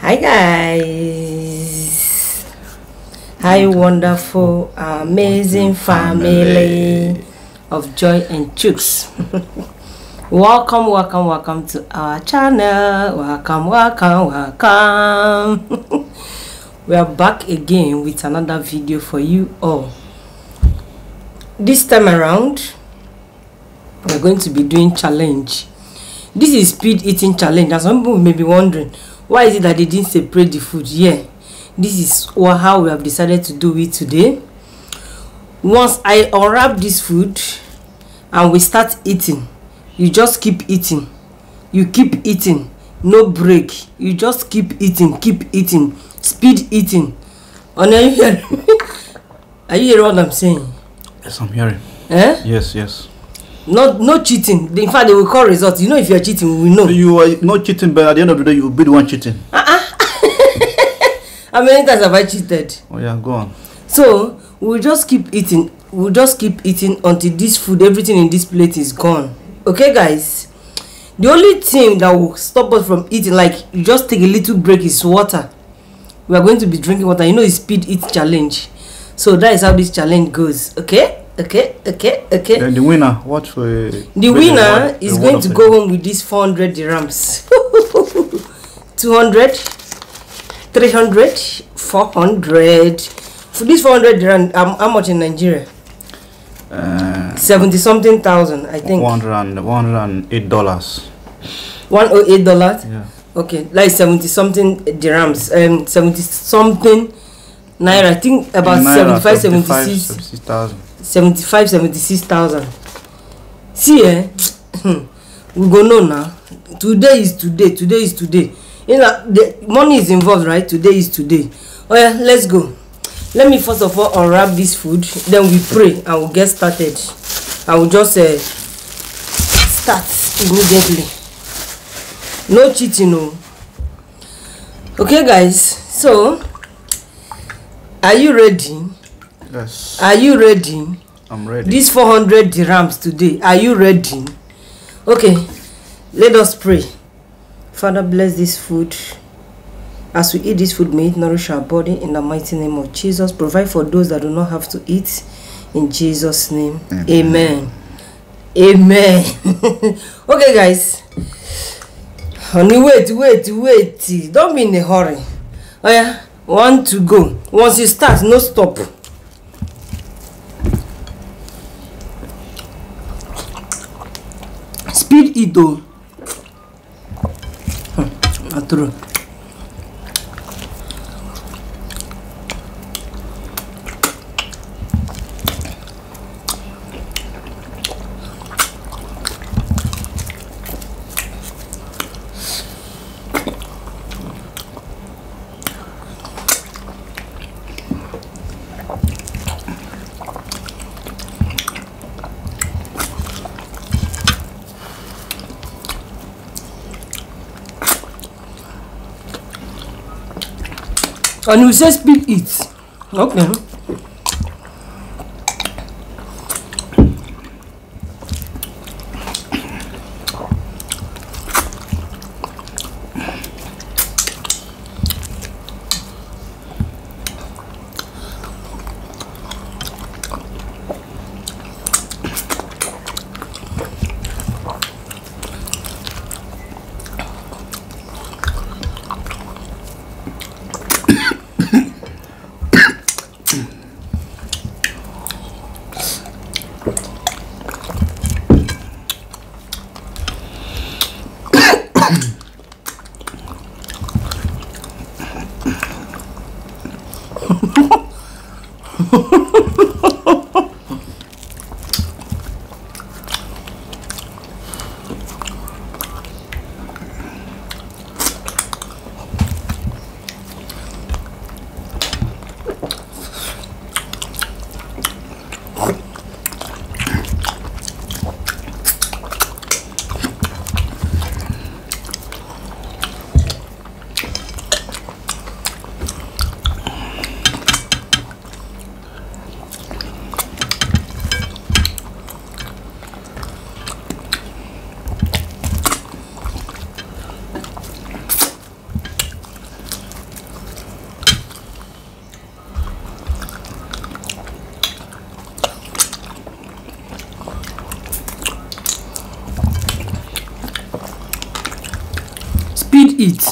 Hi guys, hi wonderful amazing family of Joy and Chooks. welcome to our channel. Welcome. We are back again with another video for you all. This time around we're going to be doing challenge. This is speed eating challenge, and some people may be wondering, why is it that they didn't separate the food? Yeah, this is how we have decided to do it today. Once I unwrap this food and we start eating, you just keep eating. You keep eating, no break. You just keep eating, speed eating. Are you hearing? Are you hearing what I'm saying? Yes, I'm hearing. Eh? Yes. No cheating. In fact, they will call results. You know, if you are cheating, we will know. You are not cheating, but at the end of the day, you will be the one cheating. How many times have I cheated? Oh yeah, go on. So we'll just keep eating. We'll just keep eating until this food, everything in this plate is gone. Okay, guys. The only thing that will stop us from eating, like you just take a little break, is water. We are going to be drinking water. You know, it's speed eat challenge. So that is how this challenge goes. Okay. Then the winner, what for? The winner is going to go home with these 400 dirhams. 200, 300, 400. For this 400 dirham, how much in Nigeria? 70 something thousand, I think. $108. $108. Yeah. Okay, like 70 something dirhams. 70 something naira. I think about naira, 76,000. See, we go know now. Today is today. You know, the money is involved, right? Today is today. Oh yeah, let's go. Let me first of all unwrap this food. Then we pray and we'll get started. I will just start immediately. No cheating, no. Okay, guys. So, are you ready? Yes. Are you ready? I'm ready. These 400 dirhams today. Are you ready? Okay. Let us pray. Father, bless this food. As we eat this food, may it nourish our body in the mighty name of Jesus. Provide for those that do not have to eat. In Jesus' name. Amen. Okay, guys. Honey, wait. Don't be in a hurry. Oh yeah. One to go. Once you start, no stop. Speed it though. True. And you say speed it. Okay. eat.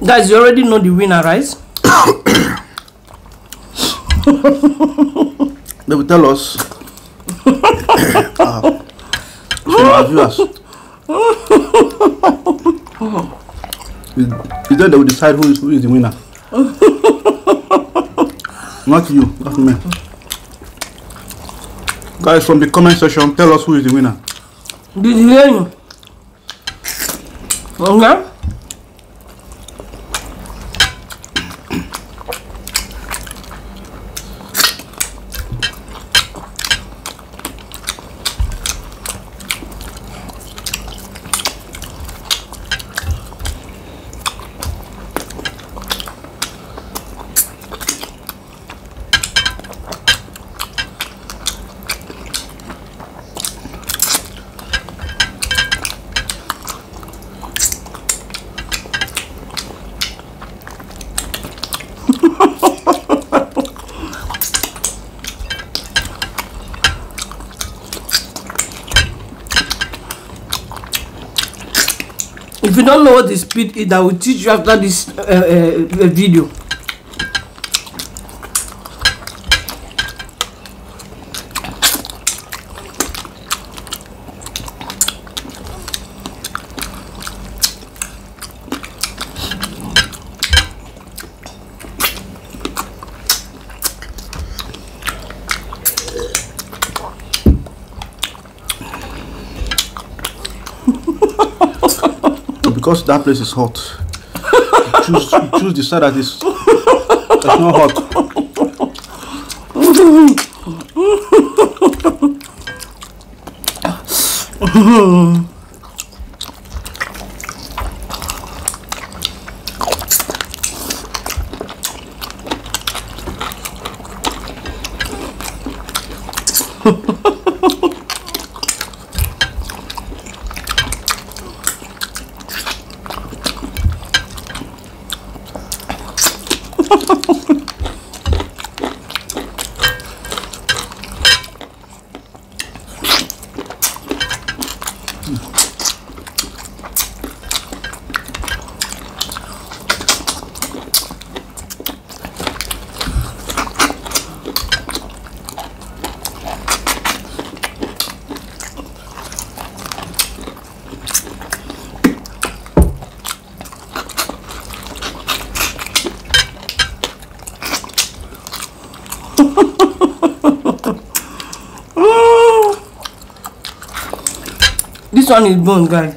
Guys, you already know the winner, right? They will tell us. Our viewers. Is that they will decide who is the winner? Not you, not me. Guys, from the comment section, tell us who is the winner. Did you hear you? Okay. If you don't know what the speed is, I will teach you after this video. Because that place is hot. You choose the side that is not hot. This one is bone, guys.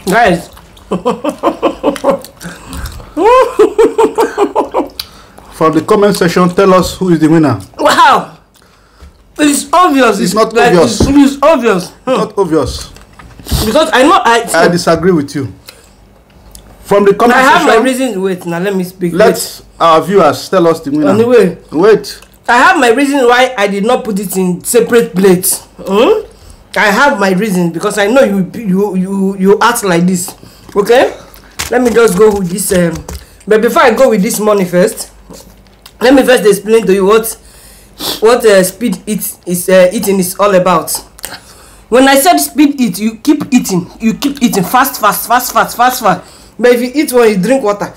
Guys. From the comment section, tell us who is the winner. Wow. It's obvious. It's not like, obvious. It's obvious. Not obvious. Because I know I disagree with you. From the comment I have section, my reasons. Wait, now let me speak. Let our viewers tell us the winner. Anyway, wait. I have my reason why I did not put it in separate plates. I have my reasons because I know you act like this. Okay? Let me just go with this. But before I go with this money first, let me first explain to you what speed eating is all about. When I said speed eat, you keep eating. You keep eating fast. But if you eat one, you drink water.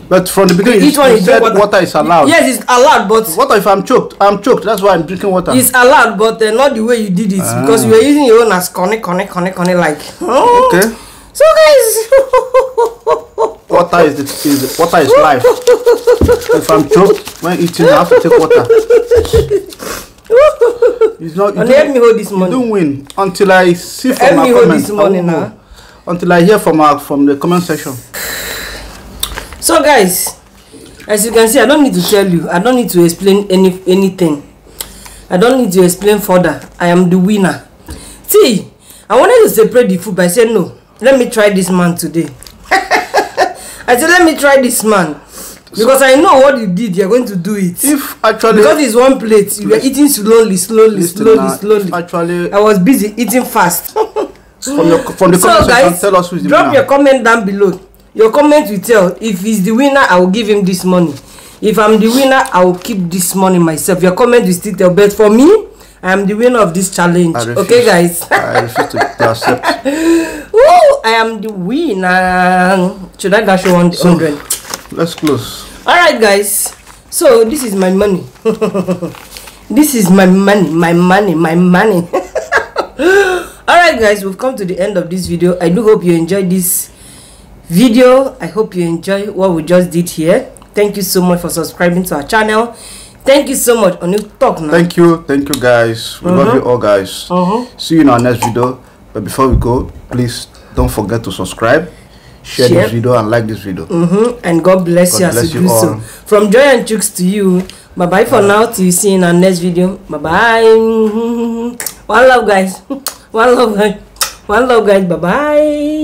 But from the beginning, you said water is allowed. Yes, it's allowed, but what if I'm choked? I'm choked. That's why I'm drinking water. It's allowed, but not the way you did it because you were using your own as connect like. Okay. So guys, water is life. If I'm choked when eating, I have to take water. It's not. Help me hold this money. You don't win until I see from my comments. Hold this money now. Until I hear from the comment section. So guys, as you can see, I don't need to tell you. I don't need to explain anything. I don't need to explain further. I am the winner. See, I wanted to separate the food, but I said no. Let me try this man today. I said let me try this man because I know what you did. You're going to do it. If actually because it's one plate, you were eating slowly. Actually, I was busy eating fast. from the comment section, tell us who's the winner. Drop your comment down below. Your comment will tell. If he's the winner, I will give him this money. If I'm the winner, I will keep this money myself. Your comment will still tell. But for me, I am the winner of this challenge. Okay, guys? I refuse to accept. Woo! I am the winner. Should I dash you 100? Let's close. Alright, guys. So, this is my money. This is my money. My money. Alright, guys. We've come to the end of this video. I do hope you enjoyed this video. I hope you enjoy what we just did here. Thank you so much for subscribing to our channel. Thank you so much. On talk now. Thank you guys. We love you all, guys. See you in our next video. But before we go, please don't forget to subscribe, share this video, and like this video. And God bless you as you do so. From Joy and Chooks to you. Bye bye for now. Till you see in our next video. Bye bye. One love, guys. One love, guys. Bye bye.